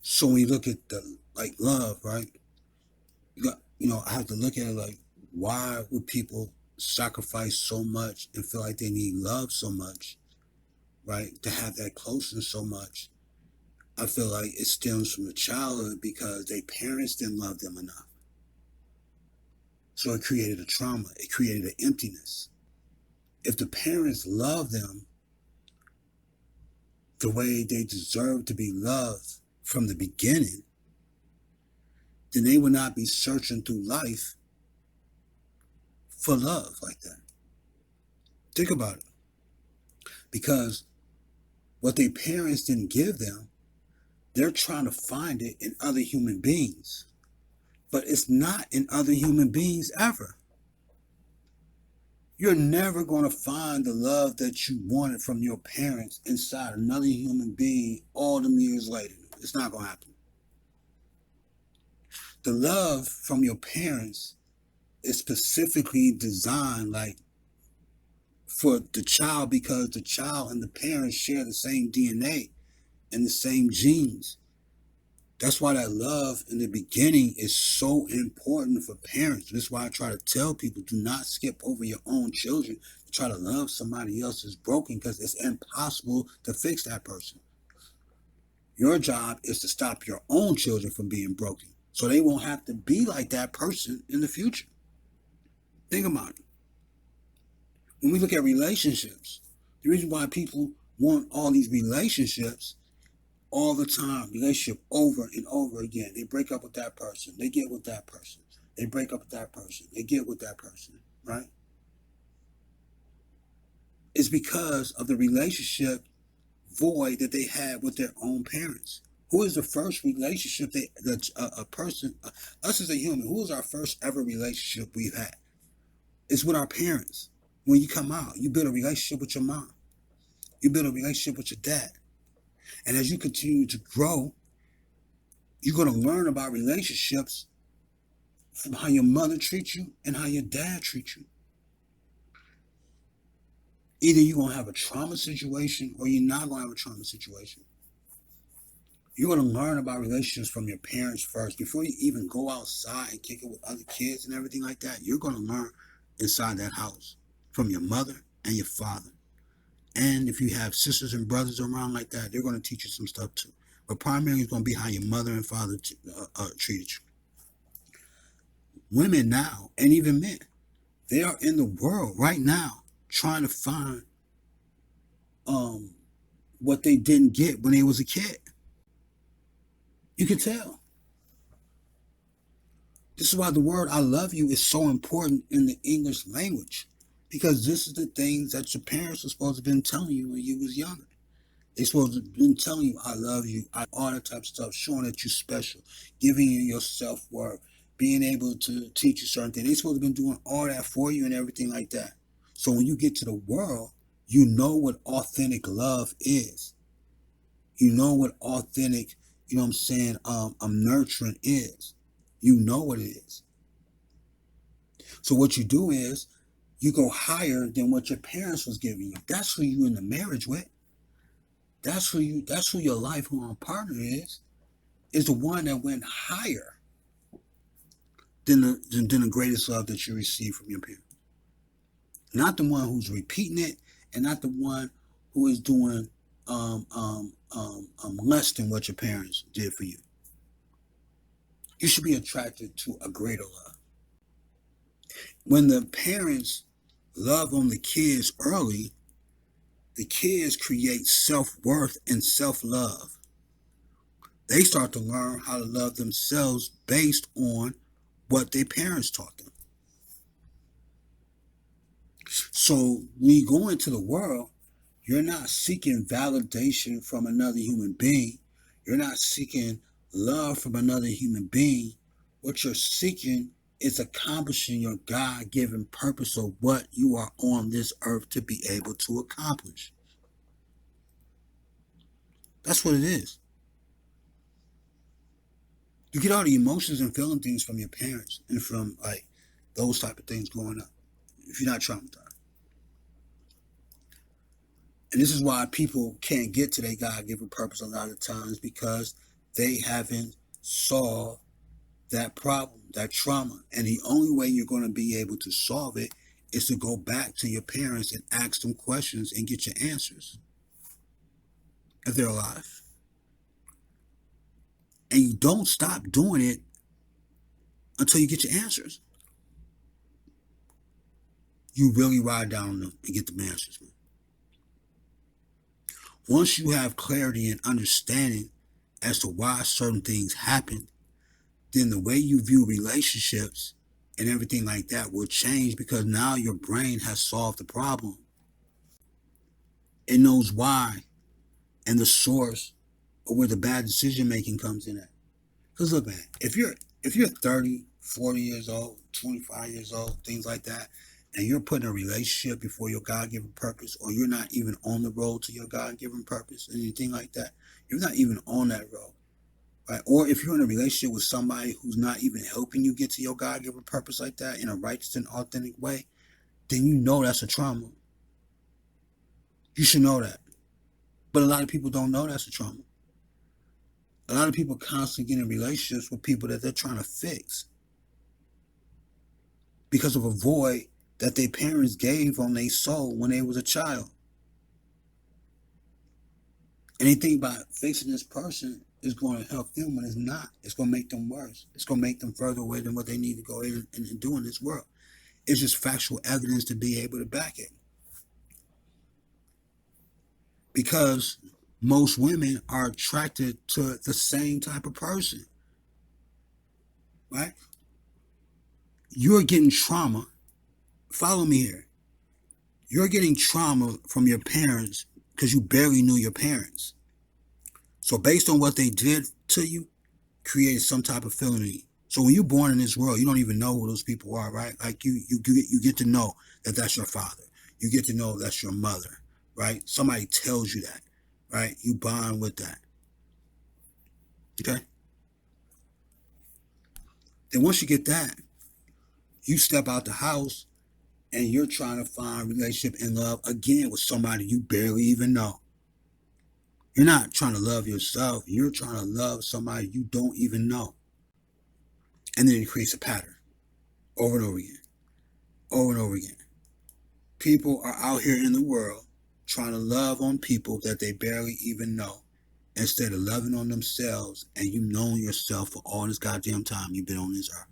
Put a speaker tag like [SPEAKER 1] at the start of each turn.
[SPEAKER 1] So when you look at the like love, right? I have to look at it like, why would people sacrifice so much and feel like they need love so much, right? To have that closeness so much. I feel like it stems from the childhood because their parents didn't love them enough. So it created a trauma. It created an emptiness. If the parents loved them the way they deserve to be loved from the beginning, then they would not be searching through life for love like that. Think about it. Because what their parents didn't give them, they're trying to find it in other human beings. But it's not in other human beings ever. You're never going to find the love that you wanted from your parents inside another human being all them years later. It's not going to happen. The love from your parents is specifically designed like for the child, because the child and the parents share the same DNA and the same genes. That's why that love in the beginning is so important for parents. That's why I try to tell people, do not skip over your own children to try to love somebody else who's broken, because it's impossible to fix that person. Your job is to stop your own children from being broken so they won't have to be like that person in the future. Think about it. When we look at relationships, the reason why people want all these relationships all the time, relationship over and over again. They break up with that person. They get with that person. They break up with that person. They get with that person, right? It's because of the relationship void that they had with their own parents. Who is the first relationship that a person, us as a human, who is our first ever relationship we've had? It's with our parents. When you come out, you build a relationship with your mom. You build a relationship with your dad. And as you continue to grow, you're going to learn about relationships from how your mother treats you and how your dad treats you. Either you're going to have a trauma situation or you're not going to have a trauma situation. You're going to learn about relationships from your parents first. Before you even go outside and kick it with other kids and everything like that, you're going to learn inside that house from your mother and your father. And if you have sisters and brothers around like that, they're going to teach you some stuff too. But primarily it's going to be how your mother and father treated you. Women now, and even men, they are in the world right now trying to find what they didn't get when they was a kid. You can tell. This is why the word I love you is so important in the English language. Because this is the things that your parents were supposed to have been telling you when you was younger. They're supposed to have been telling you, I love you, all that type of stuff, showing that you're special, giving you your self-worth, being able to teach you certain things. They're supposed to have been doing all that for you and everything like that. So when you get to the world, you know what authentic love is. You know what authentic, you know what I'm saying, nurturing is. You know what it is. So what you do is you go higher than what your parents was giving you. That's who you in the marriage with. That's who your lifelong partner is the one that went higher than the greatest love that you received from your parents. Not the one who's repeating it, and not the one who is doing less than what your parents did for you. You should be attracted to a greater love. When the parents love on the kids early, the kids create self-worth and self-love. They start to learn how to love themselves based on what their parents taught them. So when you go into the world, you're not seeking validation from another human being. You're not seeking love from another human being. What you're seeking is accomplishing your God-given purpose of what you are on this earth to be able to accomplish. That's what it is. You get all the emotions and feeling things from your parents and from like those type of things growing up, if you're not traumatized. And this is why people can't get to their God-given purpose a lot of times, because they haven't solved that problem, that trauma. And the only way you're going to be able to solve it is to go back to your parents and ask them questions and get your answers if they're alive. And you don't stop doing it until you get your answers. You really ride down on them and get the answers, man. Once you have clarity and understanding as to why certain things happen, then the way you view relationships and everything like that will change, because now your brain has solved the problem. It knows why and the source of where the bad decision making comes in at. Because look, man, if you're 30, 40 years old, 25 years old, things like that, and you're putting a relationship before your God-given purpose, or you're not even on the road to your God-given purpose, anything like that, you're not even on that road, right? Or if you're in a relationship with somebody who's not even helping you get to your God-given purpose like that in a righteous and authentic way, then you know that's a trauma. You should know that. But a lot of people don't know that's a trauma. A lot of people constantly get in relationships with people that they're trying to fix because of a void that their parents gave on their soul when they was a child. And they think about fixing this person is going to help them when it's not. It's going to make them worse. It's going to make them further away than what they need to go in and do in this world. It's just factual evidence to be able to back it. Because most women are attracted to the same type of person, right? You're getting trauma. Follow me here. You're getting trauma from your parents because you barely knew your parents. So based on what they did to you, created some type of feeling in you. So when you're born in this world, you don't even know who those people are, right? Like you get to know that that's your father. You get to know that's your mother, right? Somebody tells you that, right? You bond with that. Okay? Then once you get that, you step out the house and you're trying to find relationship and love again with somebody you barely even know. You're not trying to love yourself. You're trying to love somebody you don't even know. And then it creates a pattern over and over again, over and over again. People are out here in the world trying to love on people that they barely even know, instead of loving on themselves, and you've known yourself for all this goddamn time you've been on this earth.